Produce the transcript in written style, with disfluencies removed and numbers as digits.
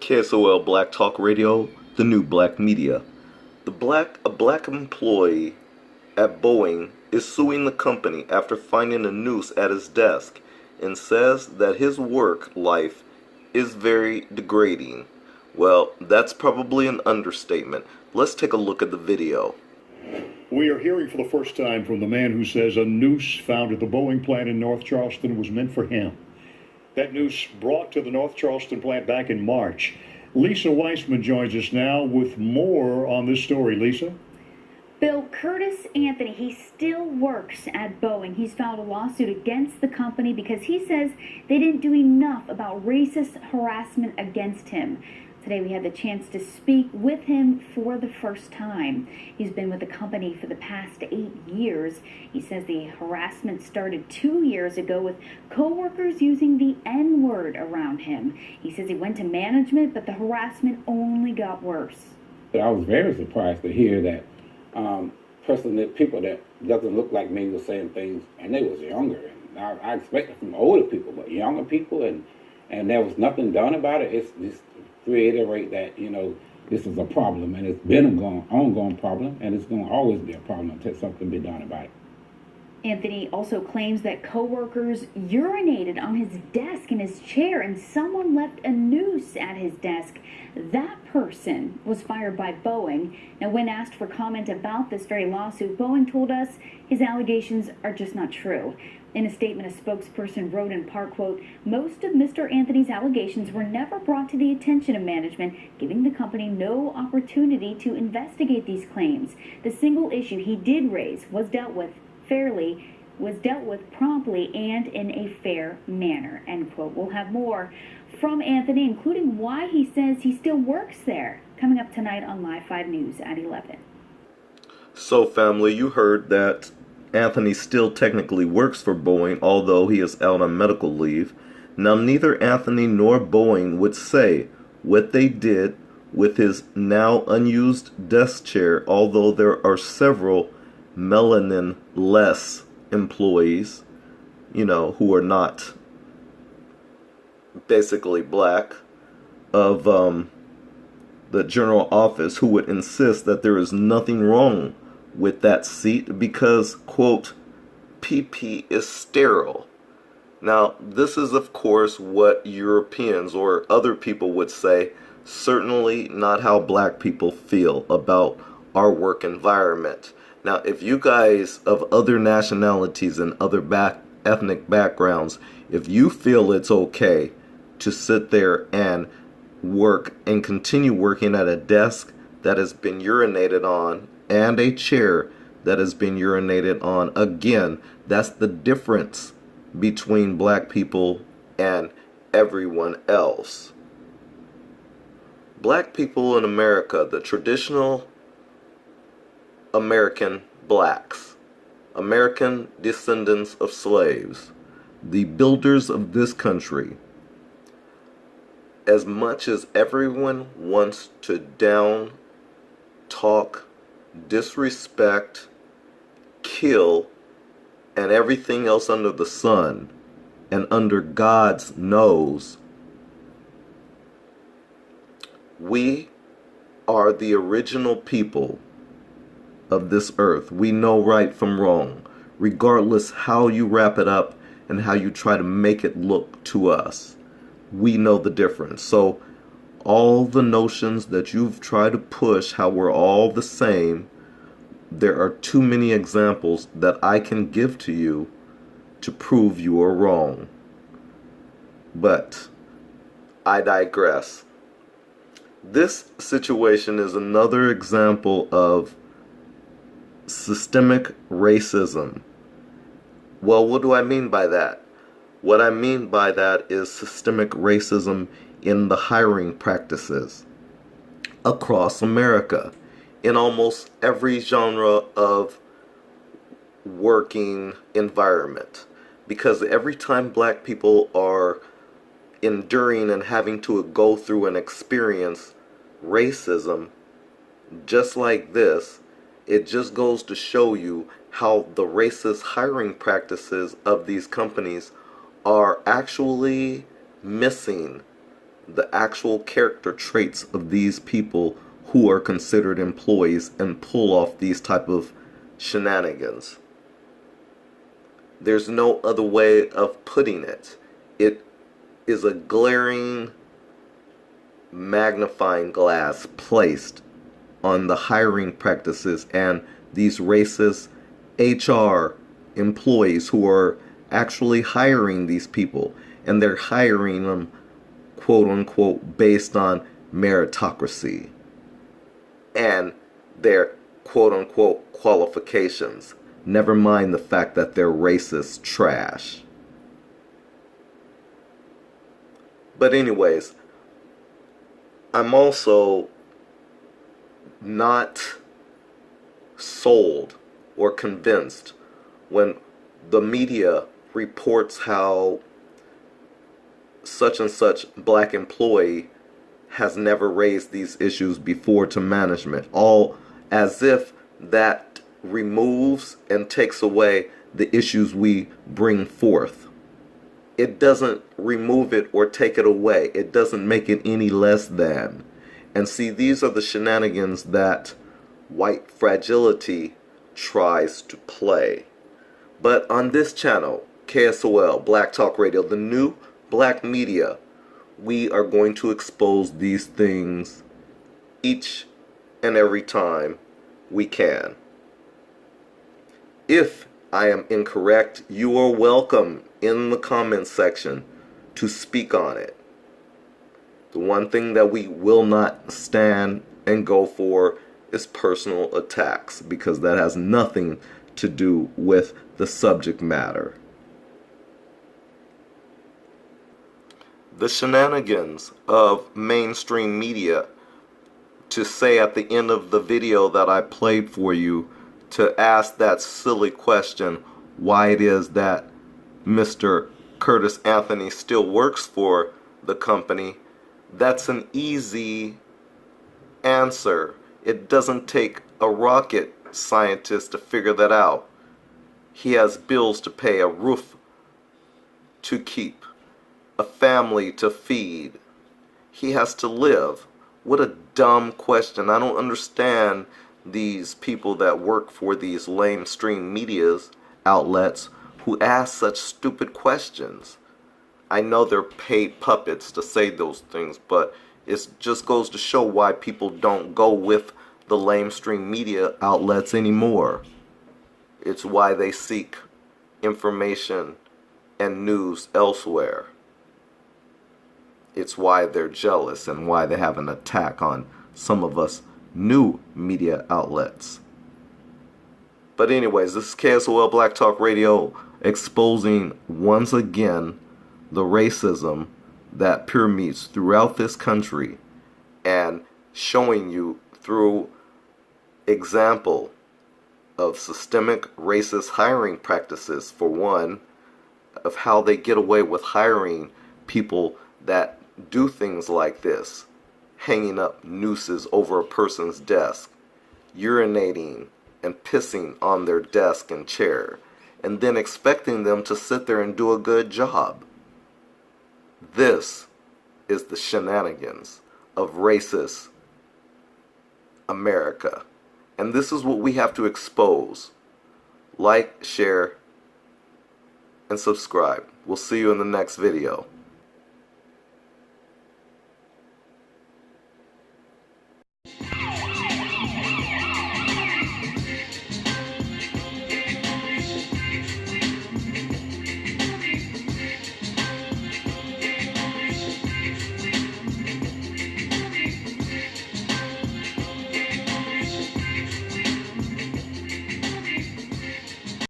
KSOL Black Talk Radio, the new black media. A black employee at Boeing is suing the company after finding a noose at his desk and says that his work life is very degrading. Well, that's probably an understatement. Let's take a look at the video. We are hearing for the first time from the man who says a noose found at the Boeing plant in North Charleston was meant for him. That noose brought to the North Charleston plant back in March. Lisa Weissman joins us now with more on this story. Lisa? Bill, Curtis Anthony, he still works at Boeing. He's filed a lawsuit against the company because he says they didn't do enough about racist harassment against him. Today we had the chance to speak with him for the first time. He's been with the company for the past 8 years. He says the harassment started 2 years ago with coworkers using the N-word around him. He says he went to management, but the harassment only got worse. I was very surprised to hear that people that doesn't look like me were saying things, and they was younger. And I expected from older people, but younger people, and there was nothing done about it. It's just to reiterate that, this is a problem, and it's been an ongoing problem, and it's going to always be a problem until something be done about it. Anthony also claims that coworkers urinated on his desk and his chair, and someone left a noose at his desk. That person was fired by Boeing. Now, when asked for comment about this very lawsuit, Boeing told us his allegations are just not true. In a statement, a spokesperson wrote in part, quote, "Most of Mr. Anthony's allegations were never brought to the attention of management, giving the company no opportunity to investigate these claims. The single issue he did raise was dealt with promptly and in a fair manner," end quote. We'll have more from Anthony, including why he says he still works there, coming up tonight on Live 5 News at 11. So, family, you heard that Anthony still technically works for Boeing, although he is out on medical leave. Now, neither Anthony nor Boeing would say what they did with his now unused desk chair, although there are several melanin-less employees, who are not basically black, of the general office, who would insist that there is nothing wrong with that seat because, quote, PP is sterile. Now, this is, of course, what Europeans or other people would say, certainly not how black people feel about our work environment. Now, if you guys of other nationalities and other ethnic backgrounds, if you feel it's okay to sit there and work and continue working at a desk that has been urinated on and a chair that has been urinated on, again, that's the difference between black people and everyone else. Black people in America, the traditional American blacks, American descendants of slaves, the builders of this country, as much as everyone wants to down, talk, disrespect, kill, and everything else under the sun and under God's nose, we are the original people of this earth. We know right from wrong, regardless how you wrap it up and how you try to make it look to us. We know the difference. So all the notions that you've tried to push, how we're all the same, there are too many examples that I can give to you to prove you are wrong. But I digress. This situation is another example of systemic racism. Well, what do I mean by that? What I mean by that is systemic racism in the hiring practices across America, in almost every genre of working environment. Because every time black people are enduring and having to go through and experience racism just like this, it just goes to show you how the racist hiring practices of these companies are actually missing the actual character traits of these people who are considered employees and pull off these type of shenanigans. There's no other way of putting it. It is a glaring magnifying glass placed on the hiring practices and these racist HR employees who are actually hiring these people, and they're hiring them quote unquote based on meritocracy and their quote unquote qualifications. Never mind the fact that they're racist trash. But anyways, I'm also not sold or convinced when the media reports how such and such black employee has never raised these issues before to management, all as if that removes and takes away the issues we bring forth. It doesn't remove it or take it away. It doesn't make it any less than. And see, these are the shenanigans that white fragility tries to play. But on this channel, KSOL, Black Talk Radio, the new black media, we are going to expose these things each and every time we can. If I am incorrect, you are welcome in the comments section to speak on it. The one thing that we will not stand and go for is personal attacks, because that has nothing to do with the subject matter. The shenanigans of mainstream media to say at the end of the video that I played for you, to ask that silly question, why it is that Mr. Curtis Anthony still works for the company, that's an easy answer. It doesn't take a rocket scientist to figure that out. He has bills to pay, a roof to keep, a family to feed. He has to live. What a dumb question. I don't understand these people that work for these lamestream media outlets who ask such stupid questions. I know they're paid puppets to say those things, but it just goes to show why people don't go with the lamestream media outlets anymore. It's why they seek information and news elsewhere. It's why they're jealous and why they have an attack on some of us new media outlets. But anyways, this is KSOL Black Talk Radio, exposing once again the racism that permeates throughout this country, and showing you through example of systemic racist hiring practices, for one, of how they get away with hiring people that do things like this, hanging up nooses over a person's desk, urinating and pissing on their desk and chair, and then expecting them to sit there and do a good job. This is the shenanigans of racist America. And this is what we have to expose. Like, share, and subscribe. We'll see you in the next video.